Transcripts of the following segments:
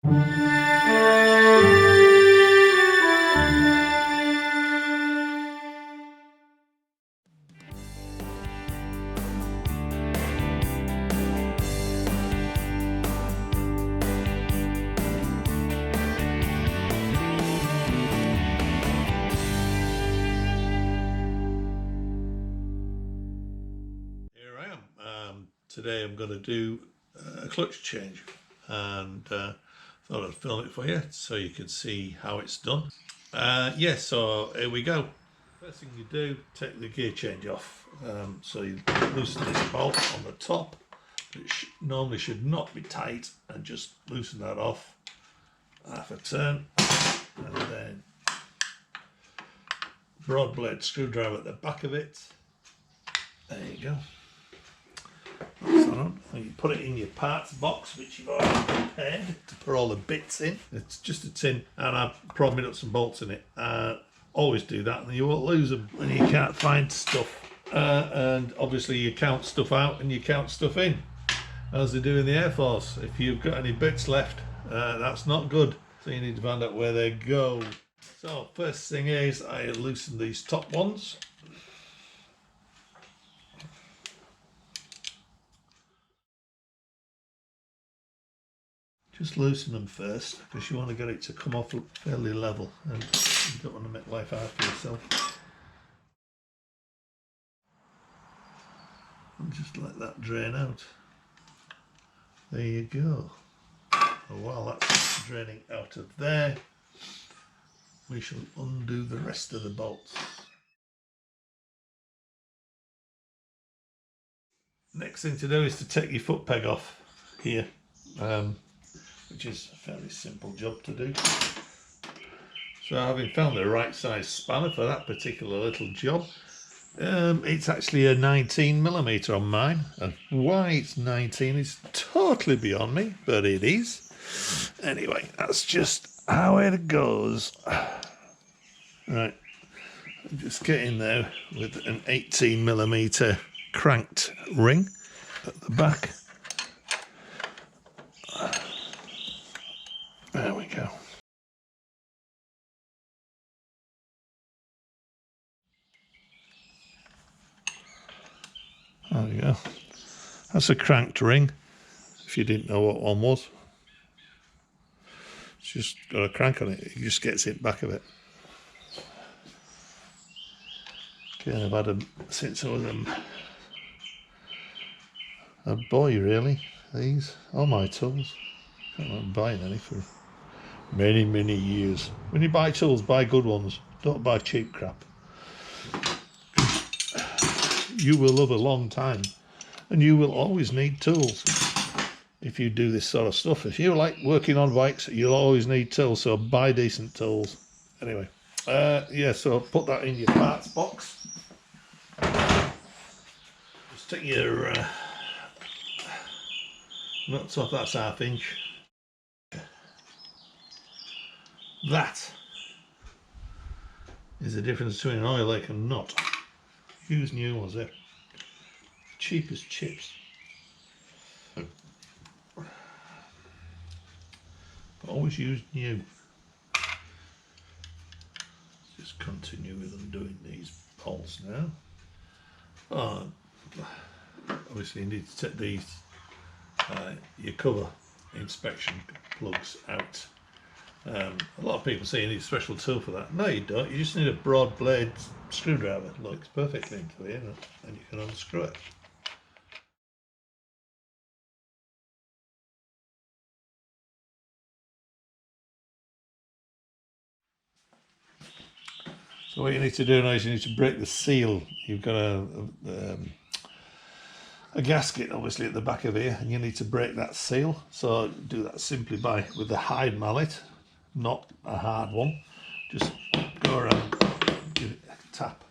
Today I'm going to do a clutch change, and thought I'd film it for you so you can see how it's done. Yeah, so here we go. First thing you do, take the gear change off. So you loosen this bolt on the top, which normally should not be tight, and just loosen that off, half a turn, and then broad blade screwdriver at the back of it. There you go. And you put it in your parts box, which you've already prepared to put all the bits in. It's just a tin, and I've probably nuts and bolts in it. Always do that, and you won't lose them when you can't find stuff. And obviously you count stuff out and you count stuff in, as they do in the Air Force. If you've got any bits left, that's not good. So you need to find out where they go. So first thing is, I loosen these top ones. Just loosen them first, because you want to get it to come off fairly level, and you don't want to make life hard for yourself. And just let that drain out. There you go. And while that's draining out of there, we shall undo the rest of the bolts. Next thing to do is to take your foot peg off here. Which is a fairly simple job to do. So having found the right size spanner for that particular little job, it's actually a 19mm on mine, and why it's 19 is totally beyond me, but it is. Anyway, that's just how it goes. Right, I'm just getting there with an 18mm cranked ring at the back. There we go. There we go. That's a cranked ring, if you didn't know what one was. It's just got a crank on it, it just gets it back of it. Okay, I've had them since I was a boy, really, these. All my tools. I can't remember buying any for many years. When you buy tools, buy good ones. Don't buy cheap crap. You will live a long time, and you will always need tools if you do this sort of stuff. If you like working on bikes, you'll always need tools, so buy decent tools. Anyway, yeah, so put that in your parts box. Just take your nuts off, that's 1/2 inch. That is the difference between an oil leak and not. Use new ones, they're cheap as chips. But always use new. Just continue with undoing these bolts now. Obviously you need to take these your cover inspection plugs out. A lot of people say you need a special tool for that. No, you don't. You just need a broad blade screwdriver. It looks perfectly into here, and you can unscrew it. So what you need to do now is you need to break the seal. You've got a gasket obviously at the back of here, and you need to break that seal. So do that simply with the hide mallet, not a hard one. Just go around, give it a tap.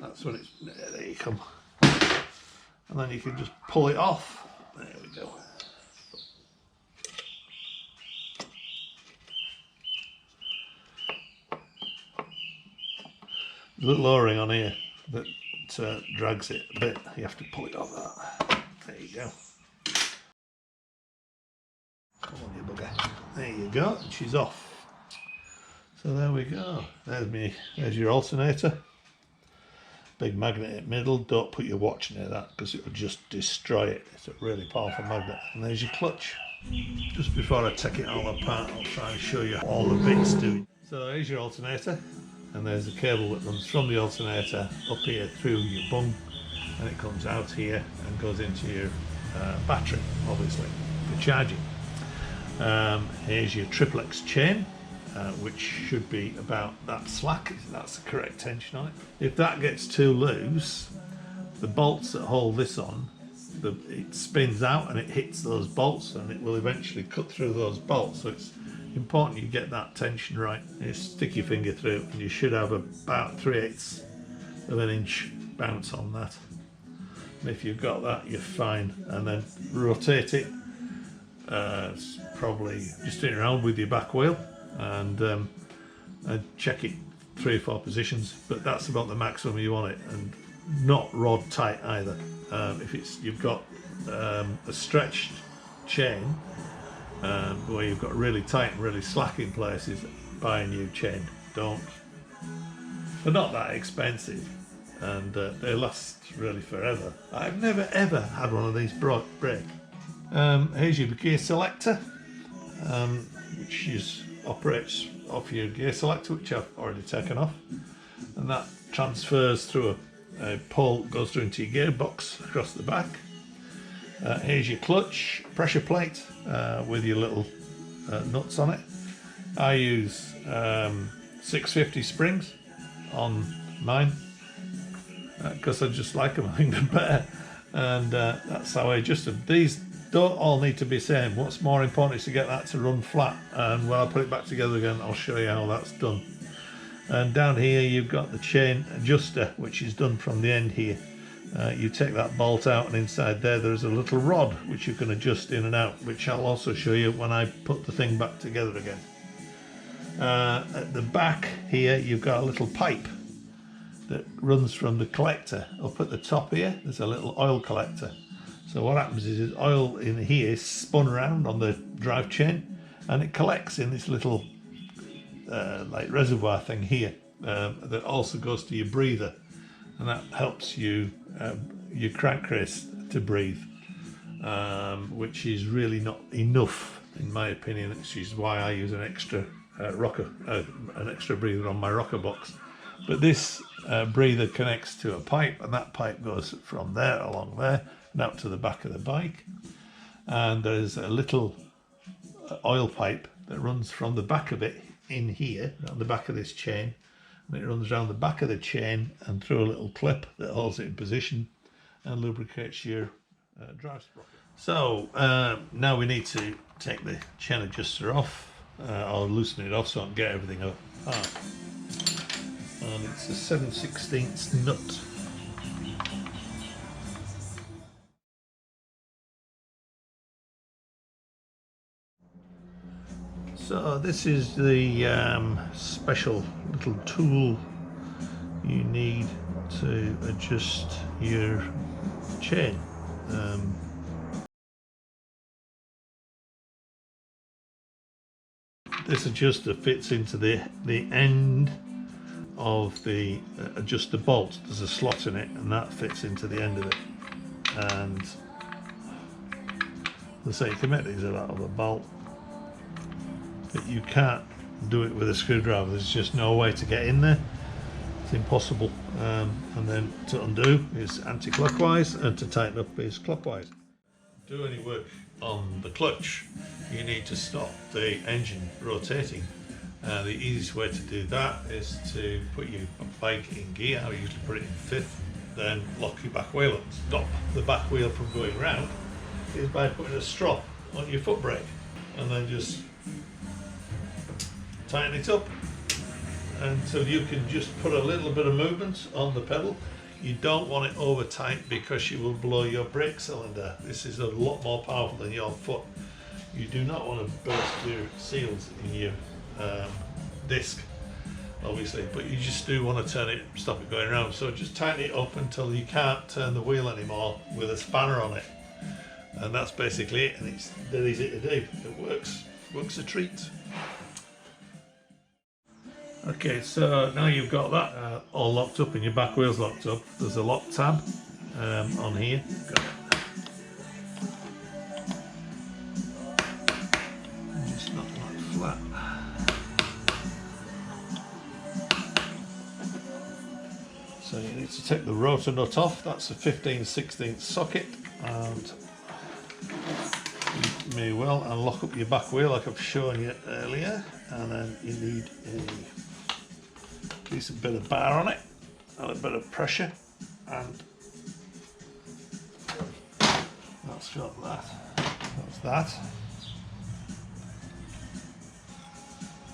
That's when it's, there you come. And then you can just pull it off. There we go. There's a little O-ring on here that drags it a bit. You have to pull it off that. There you go. Come on, you bugger. There you go, and she's off. So there we go. There's your alternator. Big magnet in the middle. Don't put your watch near that because it will just destroy it. It's a really powerful magnet. And there's your clutch. Just before I take it all apart, I'll try and show you all the bits do. So there's your alternator, and there's the cable that runs from the alternator up here through your bung, and it comes out here and goes into your battery, obviously, for charging. Here's your triplex chain, which should be about that slack. That's the correct tension on it. If that gets too loose, the bolts that hold this on, it spins out and it hits those bolts, and it will eventually cut through those bolts. So it's important you get that tension right. You stick your finger through and you should have about 3/8 of an inch bounce on that. And if you've got that, you're fine. And then rotate it. It's probably just turn it around with your back wheel and check it 3 or 4 positions, but that's about the maximum you want it, and not rod tight either. If you've got a stretched chain where you've got really tight and really slack in places, buy a new chain. Don't. They're not that expensive, and they last really forever. I've never ever had one of these break. Here's your gear selector, which operates off your gear selector, which I've already taken off, and that transfers through a pole, goes through into your gearbox across the back. Here's your clutch pressure plate with your little nuts on it. I use 650 springs on mine because I just like them. I think they're better, and that's how I adjust them. These don't all need to be the same. What's more important is to get that to run flat, and when I put it back together again, I'll show you how that's done. And down here you've got the chain adjuster, which is done from the end here. You take that bolt out, and inside there's a little rod which you can adjust in and out, which I'll also show you when I put the thing back together again. At the back here you've got a little pipe that runs from the collector. Up at the top here there's a little oil collector. So what happens is oil in here is spun around on the drive chain, and it collects in this little like reservoir thing here that also goes to your breather, and that helps you your crankcase to breathe, which is really not enough in my opinion, which is why I use an extra breather on my rocker box. But this breather connects to a pipe, and that pipe goes from there along there and out to the back of the bike, and there's a little oil pipe that runs from the back of it in here, on the back of this chain, and it runs around the back of the chain and through a little clip that holds it in position and lubricates your drive sprocket. So now we need to take the chain adjuster off. I'll loosen it off so I can get everything apart. And it's a 7/16 nut. So this is the special little tool you need to adjust your chain. This adjuster fits into the end of the adjuster bolt. There's a slot in it, and that fits into the end of it. And let's say you can make these out of a bolt, but you can't do it with a screwdriver. There's just no way to get in there. It's impossible. And then to undo is anti-clockwise, and to tighten up is clockwise. Do any work on the clutch, you need to stop the engine rotating. The easiest way to do that is to put your bike in gear. I usually put it in 5th, then lock your back wheel up. Stop the back wheel from going round is by putting a strop on your foot brake, and then just tighten it up until you can just put a little bit of movement on the pedal. You don't want it over tight because you will blow your brake cylinder. This is a lot more powerful than your foot. You do not want to burst your seals in your disc, obviously, but you just do want to turn it, stop it going around. So just tighten it up until you can't turn the wheel anymore with a spanner on it. And that's basically it, and it's dead easy to do. It works a treat. Okay, so now you've got that all locked up and your back wheel's locked up. There's a lock tab on here. Got it. Just not like flat. So you need to take the rotor nut off. That's a 15/16 socket, and you may well unlock up your back wheel like I've shown you earlier, and then you need a decent bit of bar on it and a bit of pressure, and that's got that. That's that.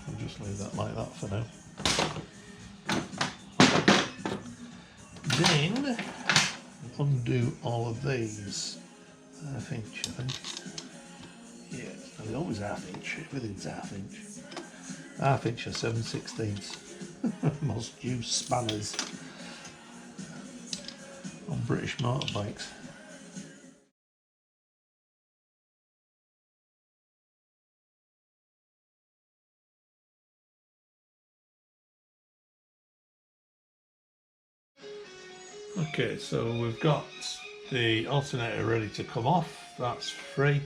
I'll just leave that like that for now. Then undo all of these. Half inch, I think. Yeah, they're always half inch. Everything's half inch. Half inch or 7/16. Most used spanners on British motorbikes. Okay, so we've got the alternator ready to come off. That's free.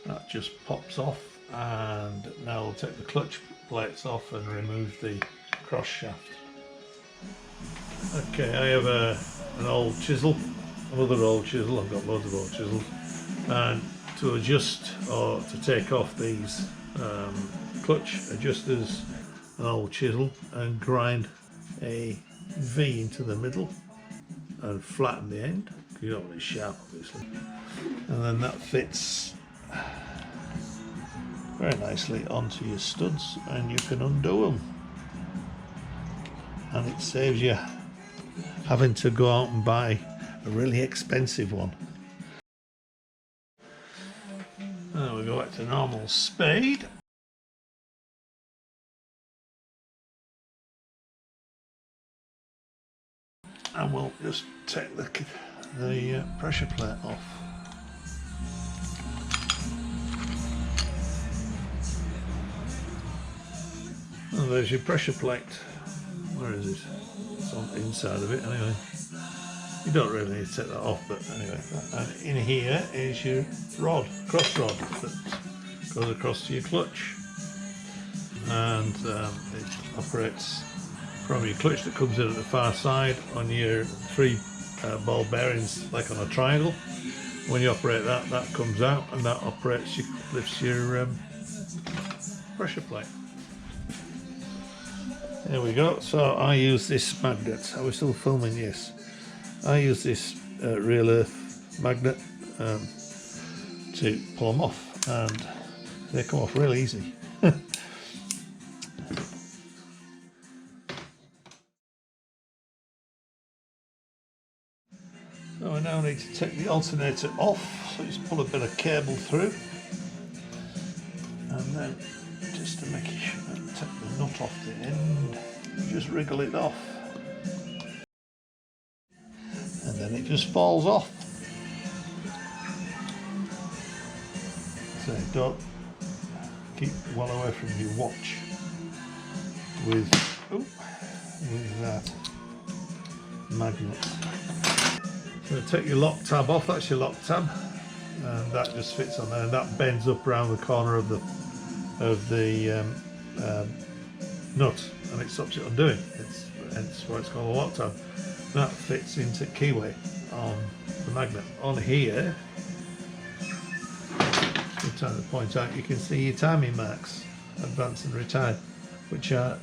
That just pops off, and now we'll take the clutch plates off and remove the cross shaft. Okay, I have an old chisel, another old chisel. I've got loads of old chisels, and to adjust or to take off these clutch adjusters, an old chisel, and grind a V into the middle and flatten the end. You don't want it sharp, obviously, and then that fits very nicely onto your studs, and you can undo them, and it saves you having to go out and buy a really expensive one. Now we go back to normal speed. And we'll just take the pressure plate off. And there's your pressure plate. Where is it? It's on the inside of it anyway. You don't really need to take that off, but anyway. And in here is your rod, cross rod, that goes across to your clutch. And it operates from your clutch that comes in at the far side on your 3 ball bearings, like on a triangle. When you operate that, that comes out, and that operates, lifts your pressure plate. There we go. So I use this magnet. Are we still filming? Yes. I use this real earth magnet to pull them off, and they come off real easy. So I now need to take the alternator off, so just pull a bit of cable through, and then just to make sure, take the nut off the end, just wriggle it off, and then it just falls off. So don't keep well away from your watch with that magnet. So take your lock tab off. That's your lock tab, and that just fits on there, and that bends up around the corner of the nut, and it stops it undoing. It's hence why it's called a lock tab. That fits into keyway on the magnet. On here, I'm trying to point out, you can see your timing marks, advance and retard, which are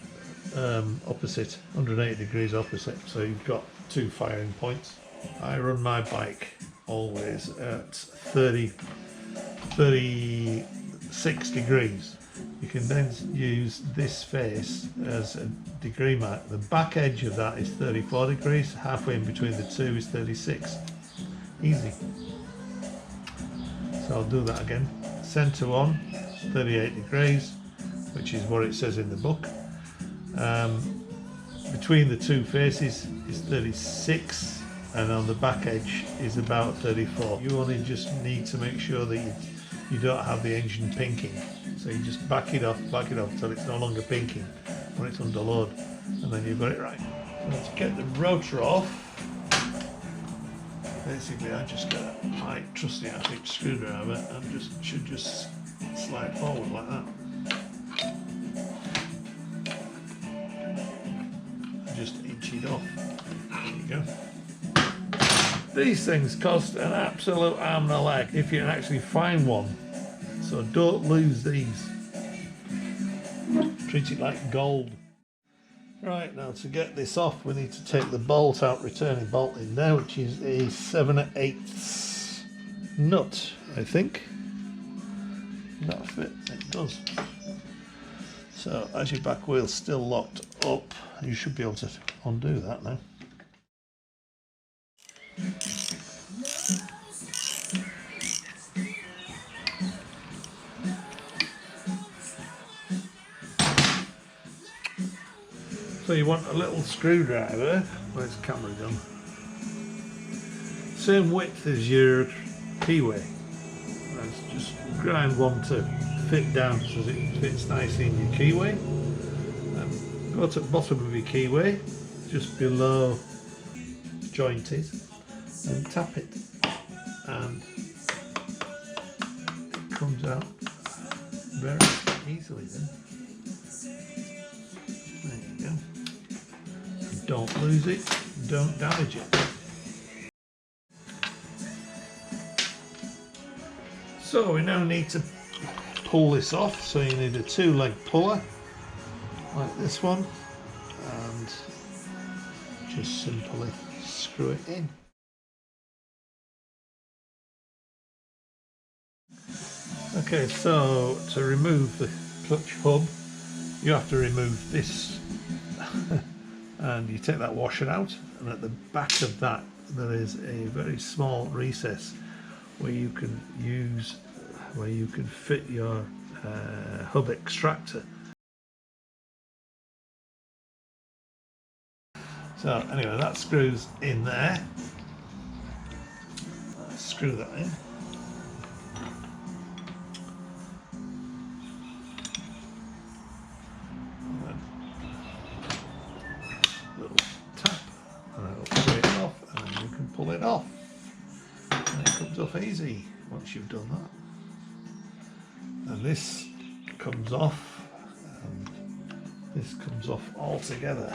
opposite, 180 degrees opposite. So you've got 2 firing points. I run my bike always at 36 degrees. You can then use this face as a degree mark. The back edge of that is 34 degrees, halfway in between the two is 36. Easy. So I'll do that again. Center one, 38 degrees, which is what it says in the book. Between the two faces is 36, and on the back edge is about 34. You only just need to make sure that you don't have the engine pinking. So you just back it off till it's no longer pinking when it's under load, and then you've got it right. So to get the rotor off, basically I just get my trusty Arctic screwdriver and should just slide forward like that. And just inch it off. There you go. These things cost an absolute arm and a leg if you can actually find one. So don't lose these. Treat it like gold. Right, now to get this off we need to take the bolt out, returning bolt in there, which is a 7/8 nut, I think. Does that fit? It does. So as your back wheel's still locked up, you should be able to undo that now. So you want a little screwdriver. Where's the camera gone? Same width as your keyway. Let's just grind one to fit down so that it fits nicely in your keyway. Go to the bottom of your keyway, just below jointed, and tap it, and it comes out very easily then. There you go. Don't lose it, don't damage it. So we now need to pull this off, so you need a 2-leg puller like this one, and just simply screw it in. Okay, so to remove the clutch hub you have to remove this and you take that washer out, and at the back of that there is a very small recess where you can fit your hub extractor. So anyway, that screws in there. Screw that in. And then little tap, and it'll pull it off, and then you can pull it off. And it comes off easy once you've done that. And this comes off, and this comes off all together.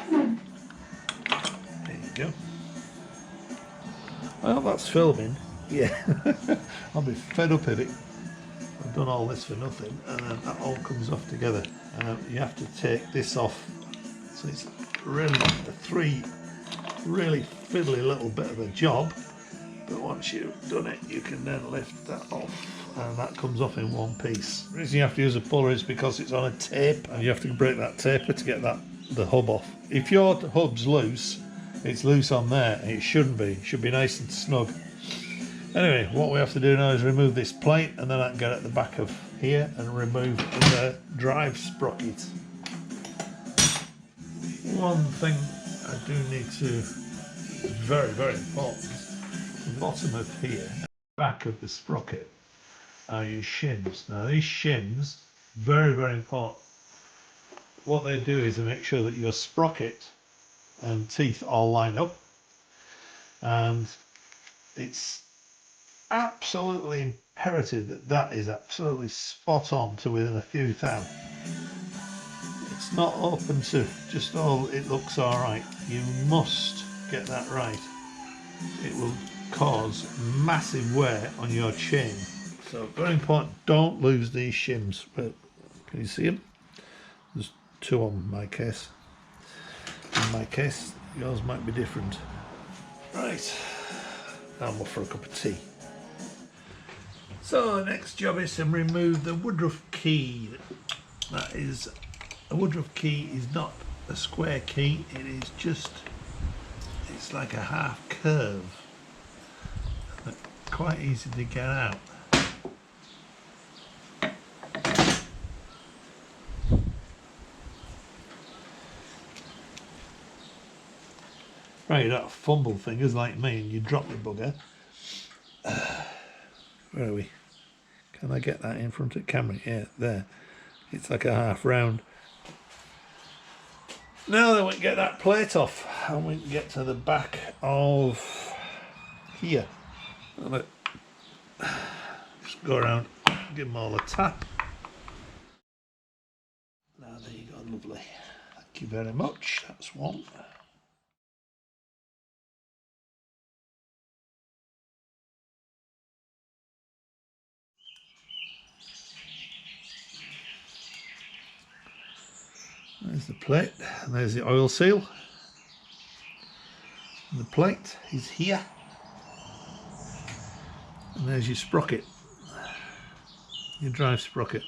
There you go. I hope that's filming. Yeah. I'll be fed up of it. I've done all this for nothing, and then that all comes off together. And you have to take this off. So it's really really fiddly little bit of a job. But once you've done it, you can then lift that off, and that comes off in one piece. The reason you have to use a puller is because it's on a tape, and you have to break that taper to get the hub off. If your hub's loose, it's loose on there, and it shouldn't be. It should be nice and snug. Anyway, what we have to do now is remove this plate, and then I can get at the back of here and remove the drive sprocket. One thing I do need to, very, very important, the bottom of here, back of the sprocket, are your shims. Now these shims, very, very important. What they do is they make sure that your sprocket and teeth all line up, and it's absolutely imperative that that is absolutely spot on to within a few thou. It's not open to just it looks alright. You must get that right. It will cause massive wear on your chain. So very important, don't lose these shims. Well, can you see them? There's two on my case. In my case, yours might be different. Right, now I'm off for a cup of tea. So the next job is to remove the woodruff key. That is, a woodruff key is not a square key, it is just, it's like a half curve. Quite easy to get out. Right, you don't fumble fingers like me and you drop the bugger. Where are we? Can I get that in front of the camera? Yeah, there. It's like a half round. Now then we can get that plate off and we can get to the back of here. Just go around, give them all a tap. Now there you go, lovely. Thank you very much. That's one. There's the plate, and there's the oil seal. And the plate is here. And there's your sprocket, your drive sprocket.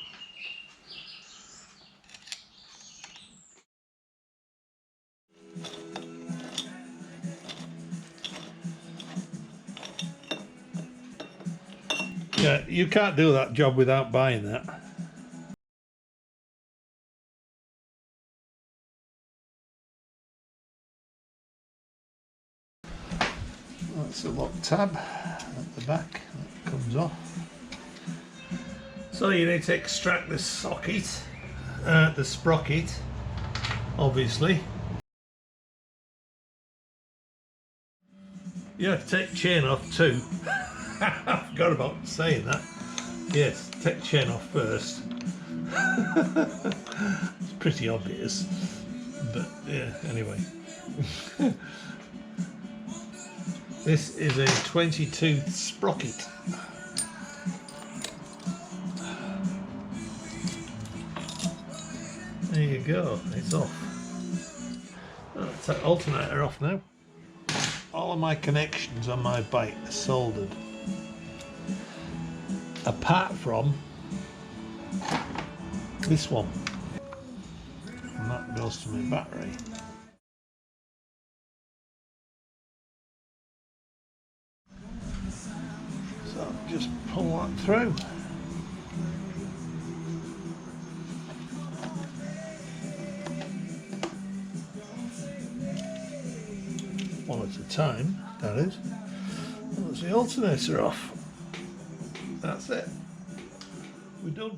Yeah, you can't do that job without buying that. That's a lock tab at the back, that comes off. So you need to extract the socket, the sprocket, obviously. You have to take chain off too. I forgot about saying that. Yes, take chain off first. It's pretty obvious, but yeah, anyway. This is a 22 sprocket. There you go, it's off. I'll take alternator off now. All of my connections on my bike are soldered, apart from this one, and that goes to my battery. So just pull that through. One at a time, that is. That's the alternator off. That's it. We're done.